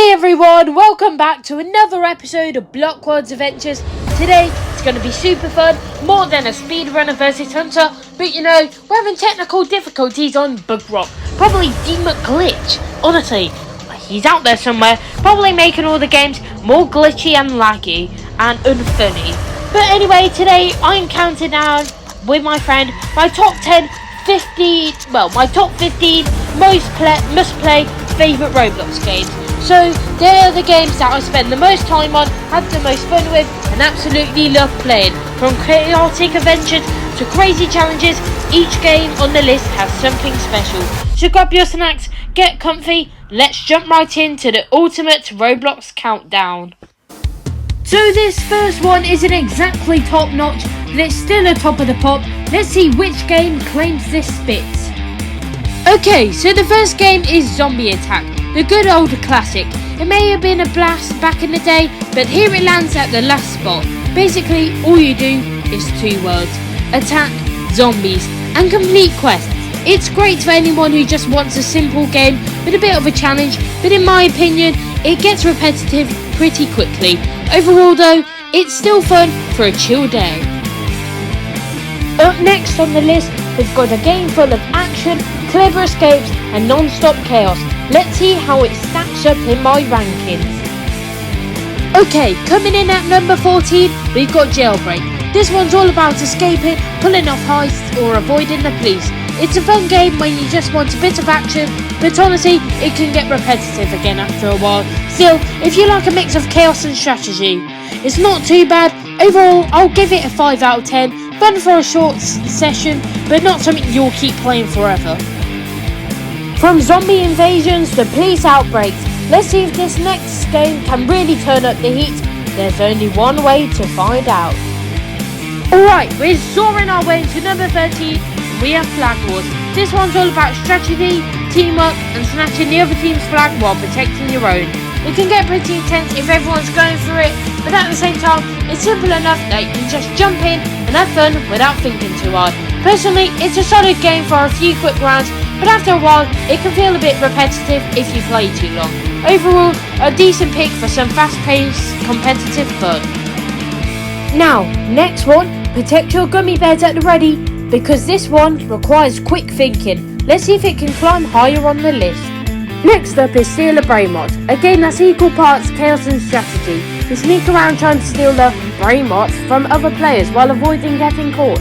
Hey everyone, welcome back to another episode of Blockworld's Adventures. Today it's going to be super fun, more than a speedrunner versus hunter, but you know, we're having technical difficulties on Bug Rock. Probably D-McGlitch. Honestly, he's out there somewhere, probably making all the games more glitchy and laggy and unfunny. But anyway, today I'm counting down with my friend my top 15 must-play favourite Roblox games. So they're the games that I spend the most time on, have the most fun with, and absolutely love playing. From chaotic adventures to crazy challenges, each game on the list has something special. So grab your snacks, get comfy, let's jump right into the ultimate Roblox countdown. So this first one isn't exactly top notch, but it's still a top of the pop. Let's see which game claims this spits. Okay, so the first game is Zombie Attack, the good old classic. It may have been a blast back in the day, but here it lands at the last spot. Basically, all you do is 2 words: attack zombies and complete quests. It's great for anyone who just wants a simple game with a bit of a challenge, but in my opinion, it gets repetitive pretty quickly. Overall though, it's still fun for a chill day. Up next on the list, we've got a game full of action, clever escapes and non-stop chaos. Let's see how it stacks up in my rankings. Okay, coming in at number 14, we've got Jailbreak. This one's all about escaping, pulling off heists or avoiding the police. It's a fun game when you just want a bit of action, but honestly, it can get repetitive again after a while. Still, if you like a mix of chaos and strategy, it's not too bad. Overall, I'll give it a 5 out of 10. Fun for a short session, but not something you'll keep playing forever. From zombie invasions to police outbreaks, let's see if this next game can really turn up the heat. There's only one way to find out. Alright, we're soaring our way to number 13. We have Flag Wars. This one's all about strategy, teamwork and snatching the other team's flag while protecting your own. It can get pretty intense if everyone's going for it, but at the same time, it's simple enough that you can just jump in and have fun without thinking too hard. Personally, it's a solid game for a few quick rounds, but after a while, it can feel a bit repetitive if you play too long. Overall, a decent pick for some fast-paced, competitive fun. Now, next one, protect your gummy bears at the ready, because this one requires quick thinking. Let's see if it can climb higher on the list. Next up is Steal a Brain Mods, a game that's equal parts chaos and strategy. You sneak around trying to steal the brain mods from other players while avoiding getting caught.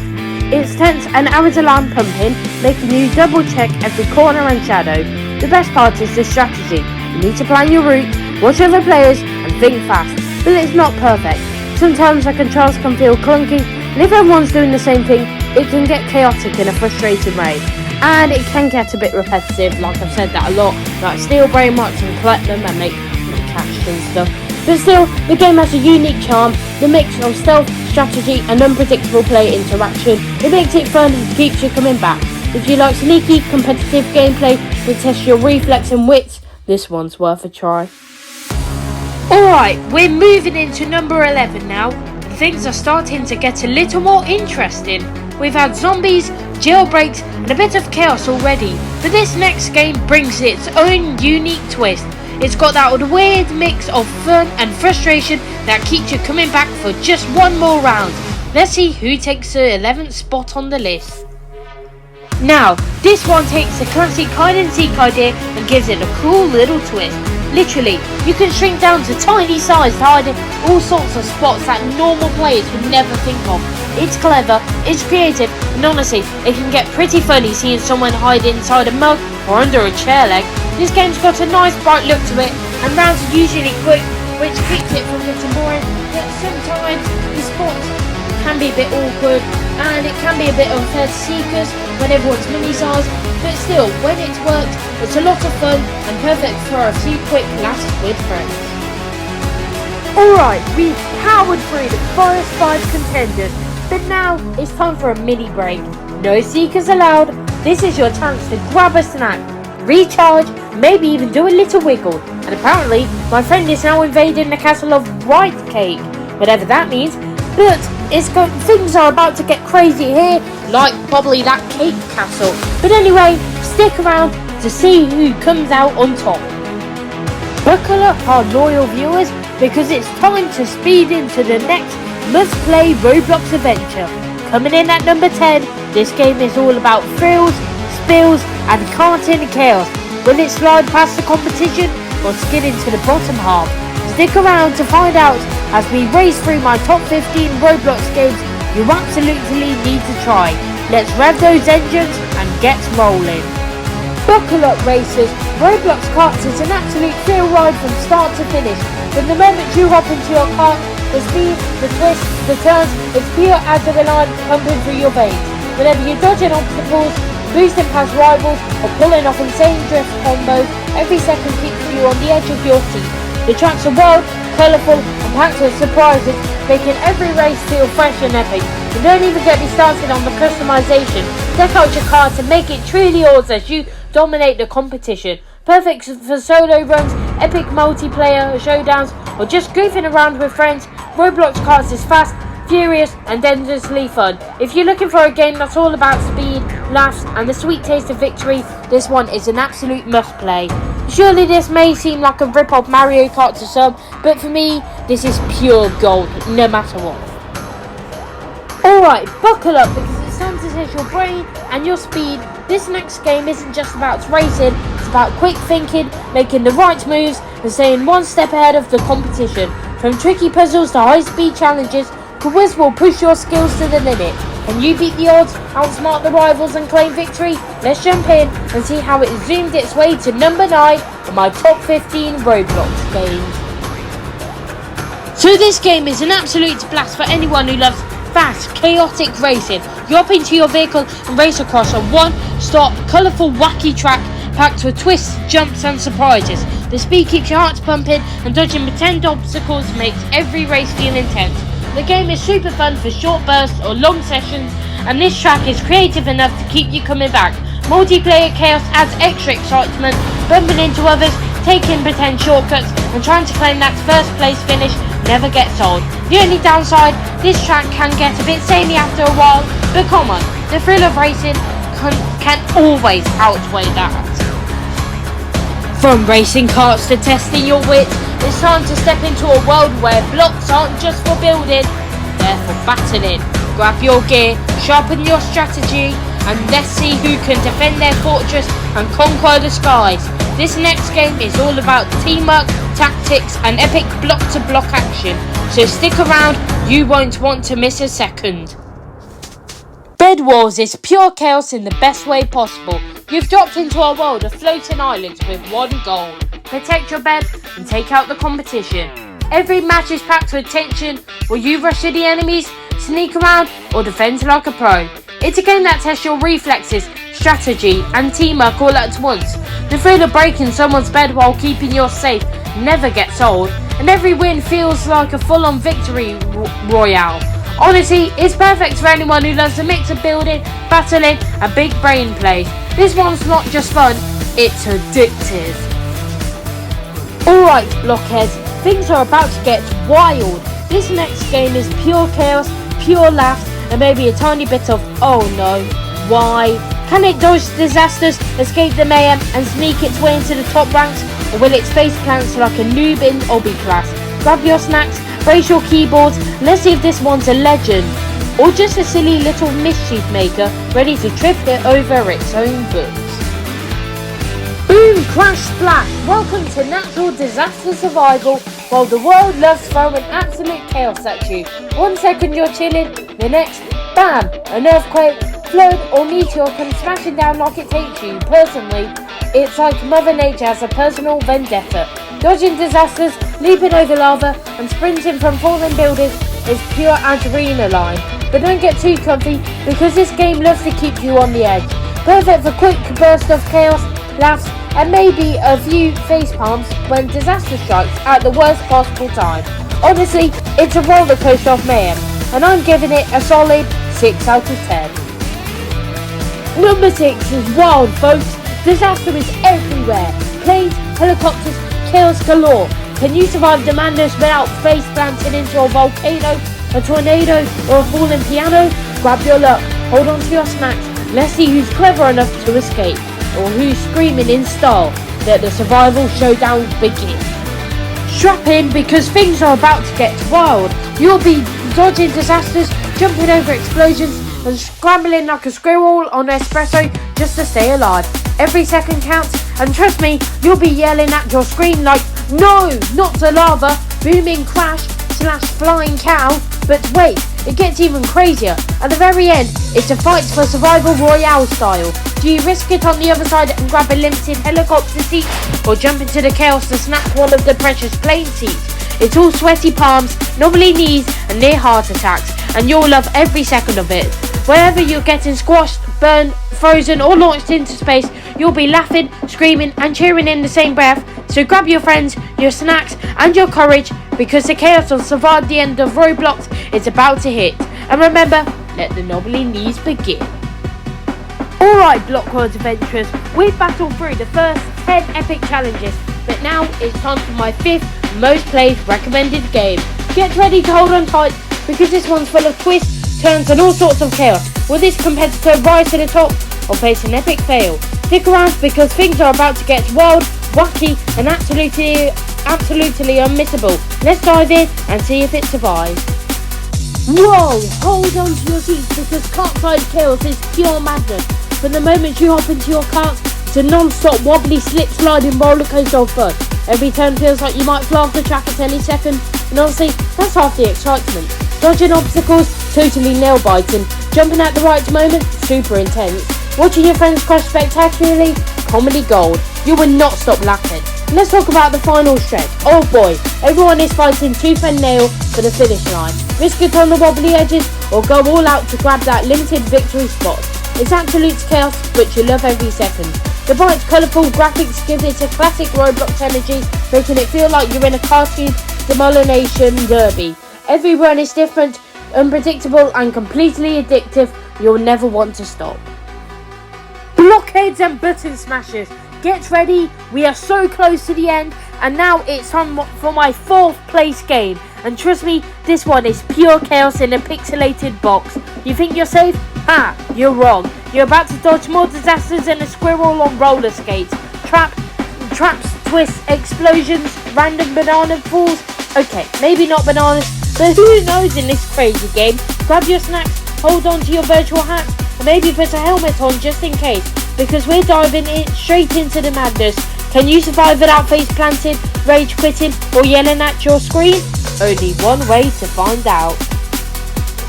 It's tense and hours alarm pumping, making you double check every corner and shadow. The best part is the strategy. You need to plan your route, watch other players and think fast, but it's not perfect. Sometimes the controls can feel clunky, and if everyone's doing the same thing, it can get chaotic in a frustrating way. And it can get a bit repetitive, like I've said that a lot, like steal brain mods and collect them and make cash and stuff. But still, the game has a unique charm, the mix of stealth, strategy and unpredictable player interaction. It makes it fun and keeps you coming back. If you like sneaky, competitive gameplay to test your reflex and wits, this one's worth a try. Alright, we're moving into number 11 now. Things are starting to get a little more interesting. We've had zombies, jailbreaks and a bit of chaos already, but this next game brings its own unique twist. It's got that weird mix of fun and frustration that keeps you coming back for just one more round. Let's see who takes the 11th spot on the list. Now, this one takes the classic hide and seek idea and gives it a cool little twist. Literally, you can shrink down to tiny size to hide in all sorts of spots that normal players would never think of. It's clever, it's creative, and honestly, it can get pretty funny seeing someone hide inside a mug or under a chair leg. This game's got a nice bright look to it, and rounds are usually quick, which keeps it from getting boring, but sometimes the spots can be a bit awkward, and it can be a bit unfair to seekers when everyone's mini-sized, but still, when it's worked, it's a lot of fun and perfect for a few quick laughs with friends. Alright, we've powered through the first 5 contenders, but now it's time for a mini break. No seekers allowed. This is your chance to grab a snack, recharge, maybe even do a little wiggle. And apparently, my friend is now invading the castle of White Cake, whatever that means. But things are about to get crazy here, like probably that cake castle. But anyway, stick around to see who comes out on top. Buckle up our loyal viewers, because it's time to speed into the next must-play Roblox adventure. Coming in at number 10, this game is all about thrills, spills and karting chaos. Will it slide past the competition or skid into the bottom half? Stick around to find out as we race through my top 15 Roblox games you absolutely need to try. Let's rev those engines and get rolling. Buckle up racers, Roblox karts is an absolute thrill ride from start to finish. From the moment you hop into your kart, the speed, the twists, the turns, it's pure adrenaline pumping through your veins. Whenever you're dodging obstacles, boosting past rivals, or pulling off insane drift combos, every second keeps you on the edge of your seat. The tracks are wild, colourful and packed with surprises, making every race feel fresh and epic. And don't even get me started on the customization. Deck out your car to make it truly yours as you dominate the competition. Perfect for solo runs, epic multiplayer showdowns, or just goofing around with friends. Roblox Karts is fast, furious and endlessly fun. If you're looking for a game that's all about speed, laughs and the sweet taste of victory, this one is an absolute must play. Surely this may seem like a rip-off Mario Kart to some, but for me, this is pure gold, no matter what. Alright, buckle up because it's time to test your brain and your speed. This next game isn't just about racing, it's about quick thinking, making the right moves and staying one step ahead of the competition. From tricky puzzles to high-speed challenges, Quiz will push your skills to the limit. Can you beat the odds, outsmart the rivals and claim victory? Let's jump in and see how it zoomed its way to number 9 in my top 15 Roblox games. So this game is an absolute blast for anyone who loves fast, chaotic racing. You hop into your vehicle and race across a one-stop, colourful, wacky track packed with twists, jumps and surprises. The speed keeps your heart pumping and dodging pretend obstacles makes every race feel intense. The game is super fun for short bursts or long sessions, and this track is creative enough to keep you coming back. Multiplayer chaos adds extra excitement, bumping into others, taking pretend shortcuts and trying to claim that first place finish never gets old. The only downside, this track can get a bit samey after a while, but come on, the thrill of racing can always outweigh that. From racing karts to testing your wits, it's time to step into a world where blocks aren't just for building, they're for battling. Grab your gear, sharpen your strategy, and let's see who can defend their fortress and conquer the skies. This next game is all about teamwork, tactics, and epic block-to-block action, so stick around, you won't want to miss a second. Bed Wars is pure chaos in the best way possible. You've dropped into a world of floating islands with one goal: protect your bed and take out the competition. Every match is packed with tension. Will you rush to the enemies, sneak around, or defend like a pro? It's a game that tests your reflexes, strategy, and teamwork all at once. The thrill of breaking someone's bed while keeping yours safe never gets old, and every win feels like a full-on victory royale. Honestly, it's perfect for anyone who loves a mix of building, battling, and big brain plays. This one's not just fun, it's addictive. Alright, blockheads, things are about to get wild. This next game is pure chaos, pure laughs, and maybe a tiny bit of oh no, why? Can it dodge disasters, escape the mayhem, and sneak its way into the top ranks? Or will its face plants like a noob in obby class? Grab your snacks, brace your keyboards, and let's see if this one's a legend. Or just a silly little mischief maker ready to trip it over its own books. Boom, crash, splash! Welcome to natural disaster survival while the world loves throwing absolute chaos at you. 1 second you're chilling, the next, bam! An earthquake, flood or meteor comes smashing down like it hates you. Personally, it's like Mother Nature has a personal vendetta. Dodging disasters, leaping over lava and sprinting from falling buildings is pure adrenaline. But don't get too comfy because this game loves to keep you on the edge. Perfect for quick bursts of chaos, laughs and maybe a few face palms when disaster strikes at the worst possible time. Honestly, it's a roller coaster of mayhem and I'm giving it a solid 6 out of 10. Number 6 is wild, folks. Disaster is everywhere. Planes, helicopters, chaos galore. Can you survive the madness without face planting into a volcano, a tornado or a falling piano? Grab your luck, hold on to your snacks. Let's see who's clever enough to escape or who's screaming in style. Let the survival showdown begin. Strap in because things are about to get wild. You'll be dodging disasters, jumping over explosions, and scrambling like a squirrel on espresso just to stay alive. Every second counts, and trust me, you'll be yelling at your screen like, "No, not the lava, booming crash / flying cow." But wait, it gets even crazier. At the very end, it's a fight for survival royale style. Do you risk it on the other side and grab a limited helicopter seat, or jump into the chaos to snap one of the precious plane seats? It's all sweaty palms, knobbly knees, and near heart attacks, and you'll love every second of it. Wherever you're getting squashed, burned, frozen, or launched into space, you'll be laughing, screaming, and cheering in the same breath. So grab your friends, your snacks, and your courage, because the chaos of survive the end of Roblox is about to hit. And remember, let the knobbly knees begin. Alright, Blockworld adventurers, we've battled through the first 10 epic challenges, but now it's time for my 5th most played recommended game. Get ready to hold on tight, because this one's full of twists, turns, and all sorts of chaos. Will this competitor rise to the top, or face an epic fail? Stick around, because things are about to get wild, wacky, and absolutely unmissable. Let's dive in and see if it survives. Whoa! Hold on to your seats, because kartside chaos is pure madness. From the moment you hop into your cart, it's a non-stop wobbly slip-sliding rollercoaster of fun. Every turn feels like you might fly off the track at any second, and honestly, that's half the excitement. Dodging obstacles, totally nail-biting. Jumping at the right moment, super intense. Watching your friends crash spectacularly, comedy gold. You will not stop laughing. Let's talk about the final stretch. Oh boy, everyone is fighting tooth and nail for the finish line. Risk it on the wobbly edges, or go all out to grab that limited victory spot. It's absolute chaos, but you love every second. The bright, colourful graphics give it a classic Roblox energy, making it feel like you're in a cartoon demolition derby. Every run is different, unpredictable, and completely addictive. You'll never want to stop. Blockheads and button smashers, get ready. We are so close to the end, and now it's time for my 4th place game. And trust me, this one is pure chaos in a pixelated box. You think you're safe? Ha! You're wrong. You're about to dodge more disasters than a squirrel on roller skates. Traps, twists, explosions, random banana falls. Okay, maybe not bananas, but who knows in this crazy game? Grab your snacks, hold on to your virtual hats, and maybe put a helmet on just in case, because we're diving straight into the madness. Can you survive without face planted, rage quitting, or yelling at your screen? Only one way to find out.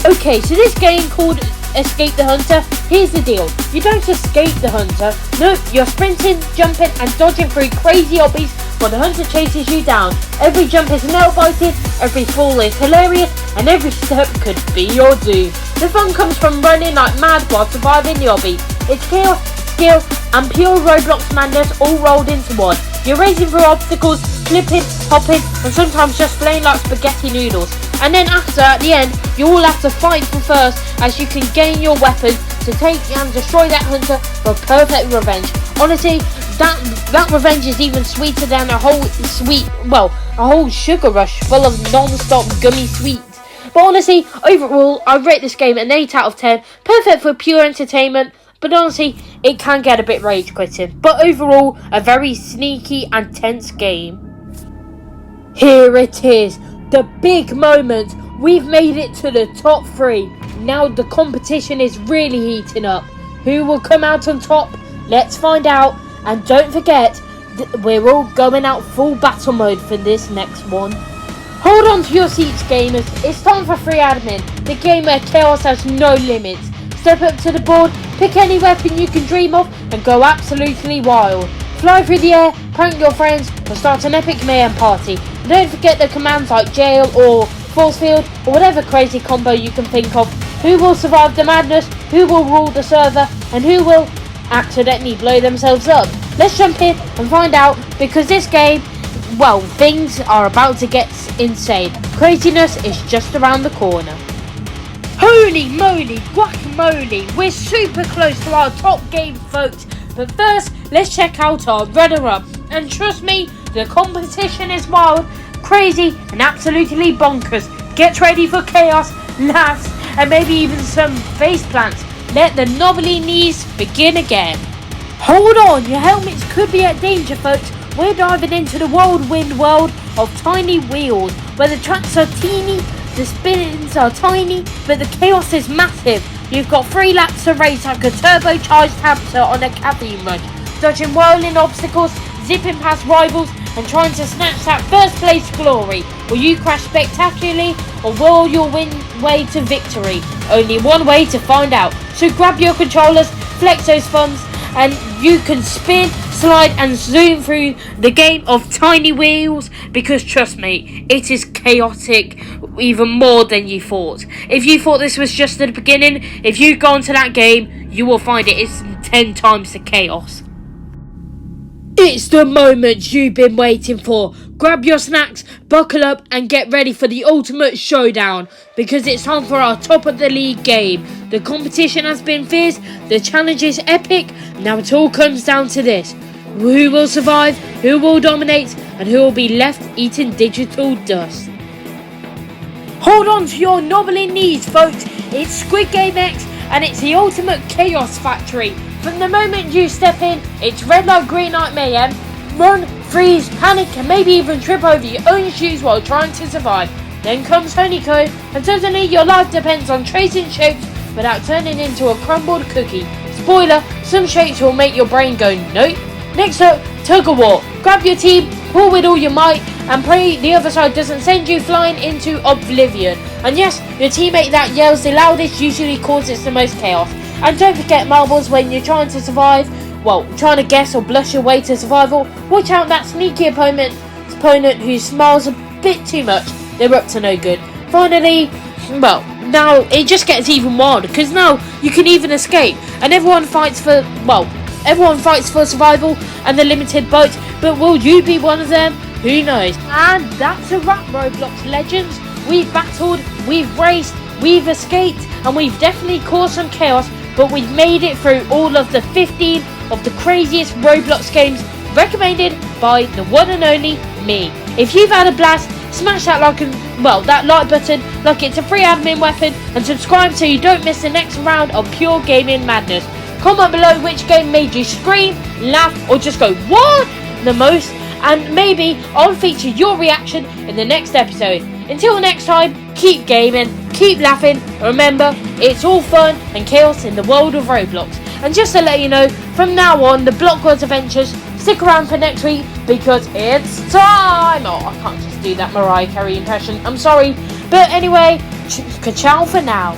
Okay, so this game called Escape the Hunter, here's the deal. You don't escape the hunter. Nope, you're sprinting, jumping, and dodging through crazy obbies while the hunter chases you down. Every jump is nail-biting, every fall is hilarious, and every step could be your doom. The fun comes from running like mad while surviving the obby. It's chaos, skill, and pure Roblox madness all rolled into one. You're racing through obstacles, flipping, hopping, and sometimes just playing like spaghetti noodles. And then after, at the end, you all have to fight for first, as you can gain your weapon to take and destroy that hunter for perfect revenge. Honestly, that revenge is even sweeter than a whole sugar rush full of non-stop gummy sweets. But honestly, overall, I rate this game an 8 out of 10. Perfect for pure entertainment. But honestly, it can get a bit rage quitting. But overall, a very sneaky and tense game. Here it is, the big moment. We've made it to the top 3. Now the competition is really heating up. Who will come out on top? Let's find out. And don't forget, we're all going out full battle mode for this next one. Hold on to your seats, gamers. It's time for free admin, the game where chaos has no limits. Step up to the board, pick any weapon you can dream of, and go absolutely wild. Fly through the air, prank your friends, or start an epic mayhem party. And don't forget the commands like jail or force field, or whatever crazy combo you can think of. Who will survive the madness? Who will rule the server? And who will accidentally blow themselves up? Let's jump in and find out, because this game, well, things are about to get insane. Craziness is just around the corner. Holy moly, guacamole, we're super close to our top game, folks. But first, let's check out our runner-up. And trust me, the competition is wild, crazy, and absolutely bonkers. Get ready for chaos, laughs, and maybe even some face plants. Let the knobbly knees begin again. Hold on, your helmets could be at danger, folks. We're diving into the whirlwind world of tiny wheels, where the tracks are teeny, the spins are tiny, but the chaos is massive. You've got 3 laps to race like a turbocharged hamster on a caffeine rush, dodging whirling obstacles, zipping past rivals, and trying to snatch that first place glory. Will you crash spectacularly, or will you win way to victory? Only one way to find out. So grab your controllers, flex those thumbs, and you can spin, slide and zoom through the game of tiny wheels, because trust me, it is chaotic even more than you thought. If you thought this was just the beginning, if you go into that game, you will find it is 10 times the chaos. It's the moment you've been waiting for. Grab your snacks, buckle up and get ready for the ultimate showdown, because it's time for our top of the league game. The competition has been fierce, the challenge is epic. Now it all comes down to this: who will survive, who will dominate, and who will be left eating digital dust. Hold on to your knobbly knees, folks. It's Squid Game X, and it's the ultimate chaos factory. From the moment you step in, it's red light, green light mayhem. Run, freeze, panic, and maybe even trip over your own shoes while trying to survive. Then comes Honeycomb, and suddenly your life depends on tracing shapes without turning into a crumbled cookie. Spoiler, some shapes will make your brain go nope. Next up, Tug of War. Grab your team, pull with all your might, and pray the other side doesn't send you flying into oblivion. And yes, your teammate that yells the loudest usually causes the most chaos. And don't forget marbles when you're trying to survive. Well, trying to guess or blush your way to survival. Watch out that sneaky opponent who smiles a bit too much. They're up to no good. Finally, well, now it just gets even wilder, because now you can even escape, and everyone fights for survival and the limited boats. But will you be one of them? Who knows? And that's a wrap, Roblox legends. We've battled, we've raced, we've escaped, and we've definitely caused some chaos. But we've made it through all of the 15 of the craziest Roblox games recommended by the one and only me. If you've had a blast, smash that like button like it's a free admin weapon, and subscribe so you don't miss the next round of pure gaming madness. Comment below which game made you scream, laugh, or just go what the most, and maybe I'll feature your reaction in the next episode. Until next time, keep gaming, keep laughing. Remember, it's all fun and chaos in the world of Roblox. And just to let you know, from now on, the Blockwords Adventures, stick around for next week, because it's time! Oh, I can't just do that Mariah Carey impression, I'm sorry. But anyway, ciao for now.